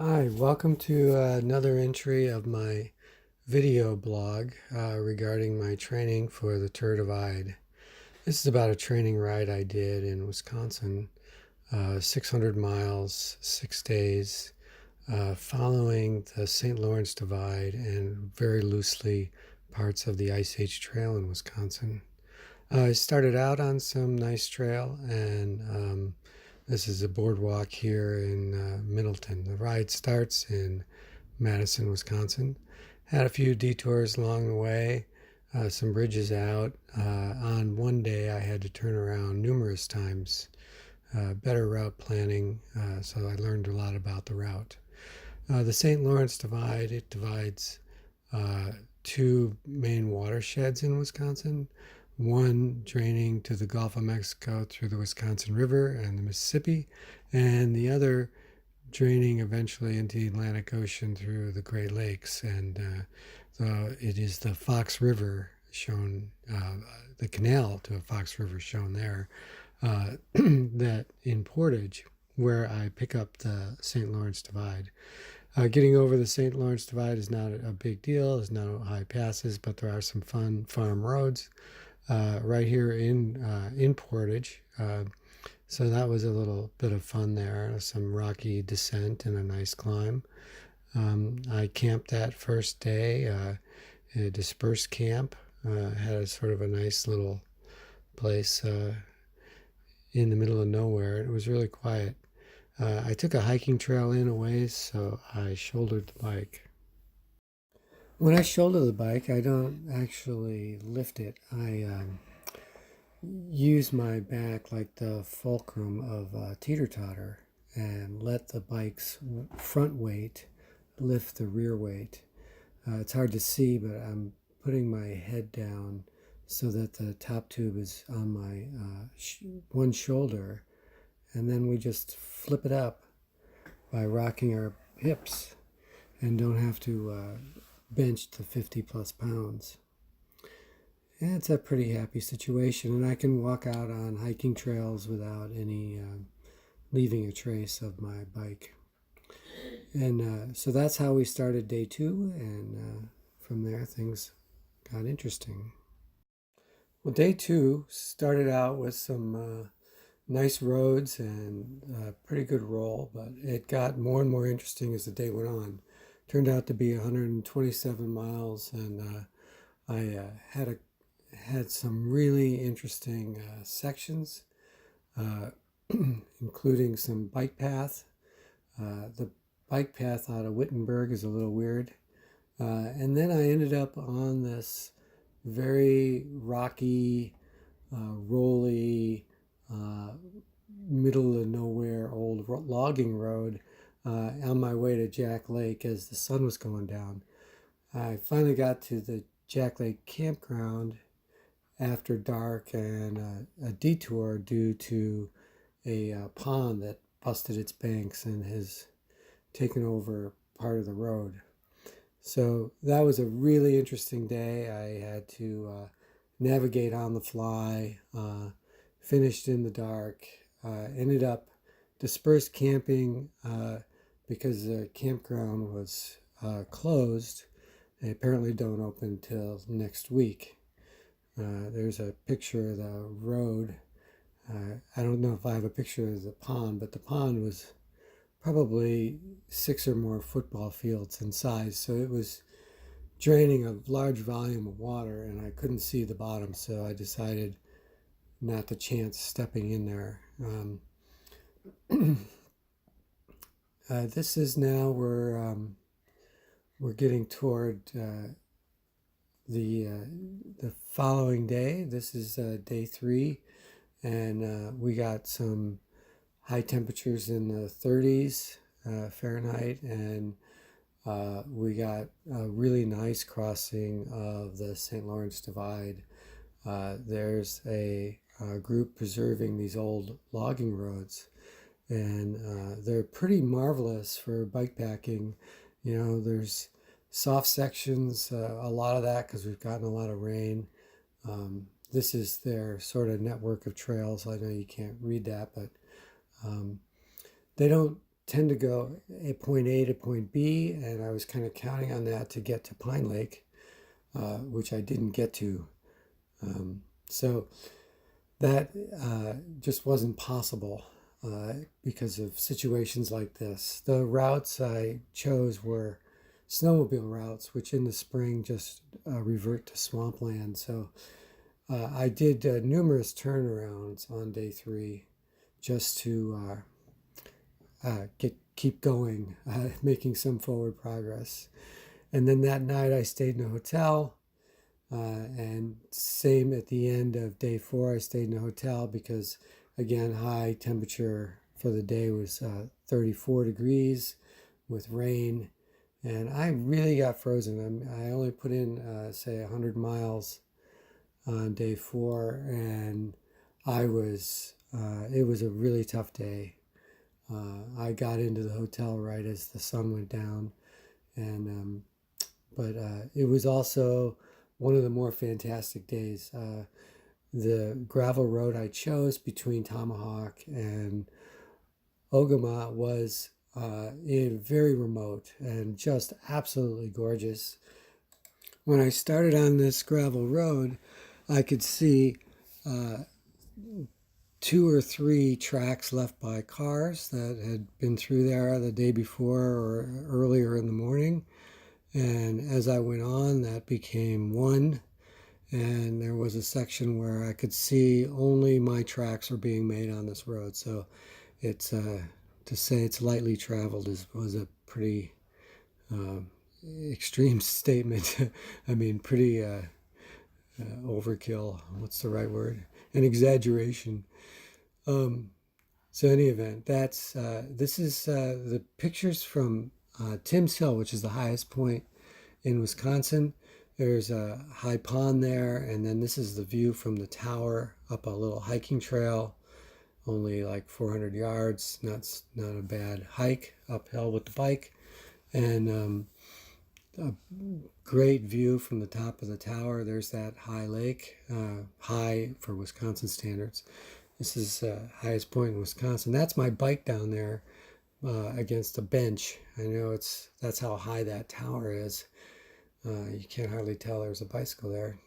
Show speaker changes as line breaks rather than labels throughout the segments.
Hi, welcome to another entry of my video blog regarding my training for the Tour Divide. This is about a training ride I did in Wisconsin, 600 miles, 6 days, following the St. Lawrence Divide and very loosely parts of the Ice Age Trail in Wisconsin. I started out on some nice trail, and this is a boardwalk here in Middleton. The ride starts in Madison, Wisconsin. Had a few detours along the way, some bridges out. On one day, I had to turn around numerous times. Better route planning, so I learned a lot about the route. The St. Lawrence Divide, it divides uh, two main watersheds in Wisconsin, one draining to the Gulf of Mexico through the Wisconsin River and the Mississippi, and the other draining eventually into the Atlantic Ocean through the Great Lakes. And it is the Fox River shown, the canal to the Fox River shown there, that in Portage, where I pick up the St. Lawrence Divide. Getting over the St. Lawrence Divide is not a big deal. There's no high passes, but there are some fun farm roads right here in Portage. So that was a little bit of fun there. Some rocky descent and a nice climb. I camped that first day, a dispersed camp. Had a sort of a nice little place in the middle of nowhere. It was really quiet. I took a hiking trail in a ways, so I shouldered the bike. When I shoulder the bike, I don't actually lift it. I use my back like the fulcrum of a teeter-totter and let the bike's front weight lift the rear weight. It's hard to see, but I'm putting my head down so that the top tube is on my one shoulder, and then we just flip it up by rocking our hips and don't have to bench the 50 plus pounds. Yeah, it's a pretty happy situation, and I can walk out on hiking trails without any leaving a trace of my bike. And so that's how we started day two, and from there things got interesting. Well, day two started out with some nice roads and a pretty good roll, but it got more and more interesting as the day went on. Turned out to be 127 miles, and I had some really interesting sections, uh, including some bike path. The bike path out of Wittenberg is a little weird. And then I ended up on this very rocky, rolly, uh, middle of nowhere old logging road on my way to Jack Lake as the sun was going down. I finally got to the Jack Lake campground after dark and a detour due to a pond that busted its banks and has taken over part of the road. So that was a really interesting day. I had to navigate on the fly, finished in the dark, ended up dispersed camping because the campground was closed. They apparently don't open till next week. There's a picture of the road. I don't know if I have a picture of the pond, but the pond was probably 6 or more football fields in size. So it was draining a large volume of water, and I couldn't see the bottom. So I decided not to chance stepping in there. This is now we're getting toward the following day. This is day three, and we got some high temperatures in the 30s Fahrenheit, and we got a really nice crossing of the St. Lawrence Divide. There's a group preserving these old logging roads, and they're pretty marvelous for bikepacking. You know, there's soft sections, a lot of that because we've gotten a lot of rain. This is their sort of network of trails. I know you can't read that, but they don't tend to go at point A to point B, and I was kind of counting on that to get to Pine Lake, which I didn't get to. So that just wasn't possible because of situations like this. The routes I chose were snowmobile routes, which in the spring just revert to swampland. So I did numerous turnarounds on day 3 just to keep going, making some forward progress. And then that night I stayed in a hotel. And same at the end of day 4, I stayed in a hotel because, again, high temperature for the day was 34 degrees with rain. And I really got frozen. I only put in, say, 100 miles on day 4, and it was a really tough day. I got into the hotel right as the sun went down, and but it was also one of the more fantastic days. The gravel road I chose between Tomahawk and Ogama was very remote and just absolutely gorgeous. When I started on this gravel road, I could see 2 or 3 tracks left by cars that had been through there the day before or earlier in the morning. And as I went on, that became 1. And there was a section where I could see only my tracks were being made on this road. So it's to say it's lightly traveled was a pretty extreme statement. I mean, pretty overkill. What's the right word? An exaggeration. So in any event, this is the pictures from Timms Hill, which is the highest point in Wisconsin. There's a high pond there, and then this is the view from the tower up a little hiking trail, only like 400 yards. Not a bad hike uphill with the bike, and a great view from the top of the tower. There's that high lake, high for Wisconsin standards. This is highest point in Wisconsin. That's my bike down there against a bench. I know that's how high that tower is. You can't hardly tell there's a bicycle there.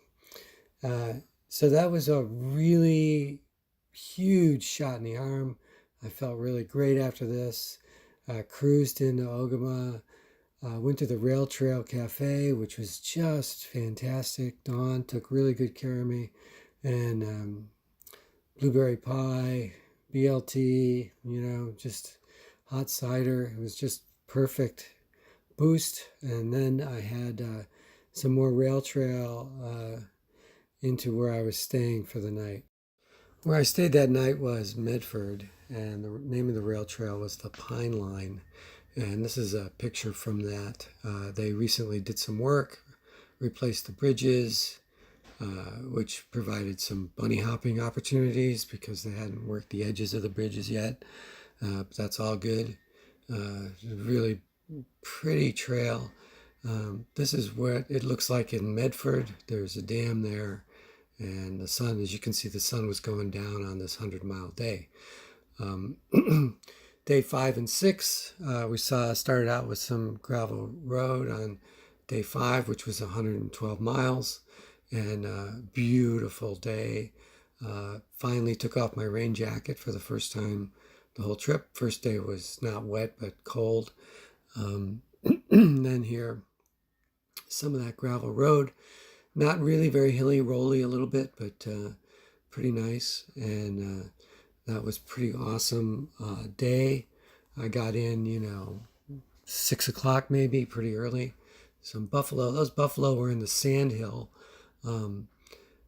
So that was a really huge shot in the arm. I felt really great after this. Cruised into Ogama. Went to the Rail Trail Cafe, which was just fantastic. Dawn took really good care of me. And blueberry pie, BLT, just hot cider. It was just perfect boost. And then I had some more rail trail into where I was staying for the night. Where I stayed that night was Medford, and the name of the rail trail was the Pine Line. And this is a picture from that. They recently did some work, replaced the bridges, which provided some bunny hopping opportunities because they hadn't worked the edges of the bridges yet. But that's all good. Really pretty trail. This is what it looks like in Medford. There's a dam there, and the sun, as you can see, the sun was going down on this 100-mile day. Day 5 and 6, we started out with some gravel road on day 5, which was 112 miles, and a beautiful day. Finally took off my rain jacket for the first time the whole trip. First day was not wet, but cold. Then here, some of that gravel road, not really very hilly, rolly a little bit, but pretty nice. And that was pretty awesome day. I got in, 6 o'clock maybe, pretty early. Some buffalo. Those buffalo were in the Sandhill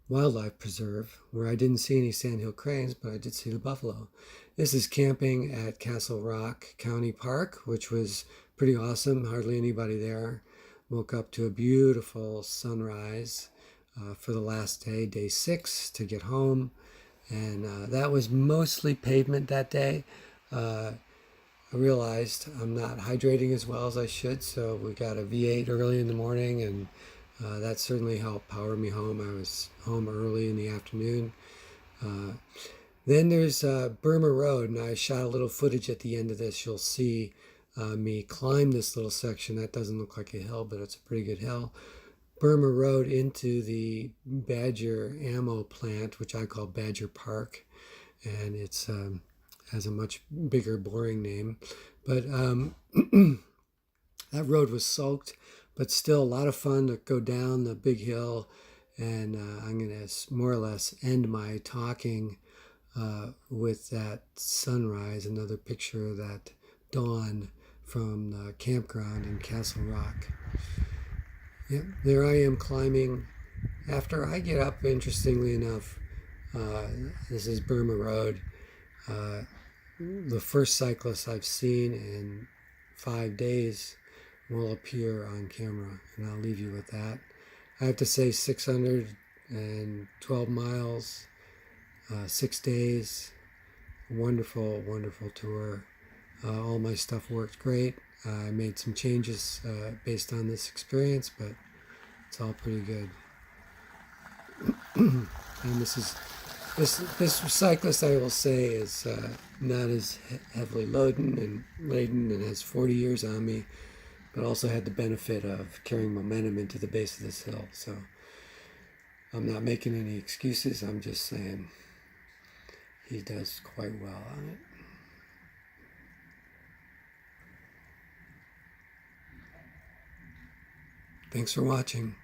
Wildlife Preserve, where I didn't see any sandhill cranes, but I did see the buffalo. This is camping at Castle Rock County Park, which was pretty awesome. Hardly anybody there. Woke up to a beautiful sunrise for the last day, day 6, to get home. And that was mostly pavement that day. I realized I'm not hydrating as well as I should, so we got a V8 early in the morning, and that certainly helped power me home. I was home early in the afternoon. Then there's Burma Road, and I shot a little footage at the end of this. You'll see me climb this little section. That doesn't look like a hill, but it's a pretty good hill. Burma Road into the Badger ammo plant, which I call Badger Park, and it's has a much bigger, boring name. But that road was soaked, but still a lot of fun to go down the big hill. And I'm going to more or less end my talking with that sunrise, another picture of that dawn from the campground in Castle Rock. Yep, there I am climbing. After I get up, interestingly enough, this is Burma Road. The first cyclist I've seen in 5 days will appear on camera, and I'll leave you with that. I have to say 612 miles, 6 days, wonderful, wonderful tour. All my stuff worked great. I made some changes based on this experience, but it's all pretty good. And this cyclist, I will say, is not as heavily laden and has 40 years on me, but also had the benefit of carrying momentum into the base of this hill. So I'm not making any excuses. I'm just saying he does quite well on it. Thanks for watching.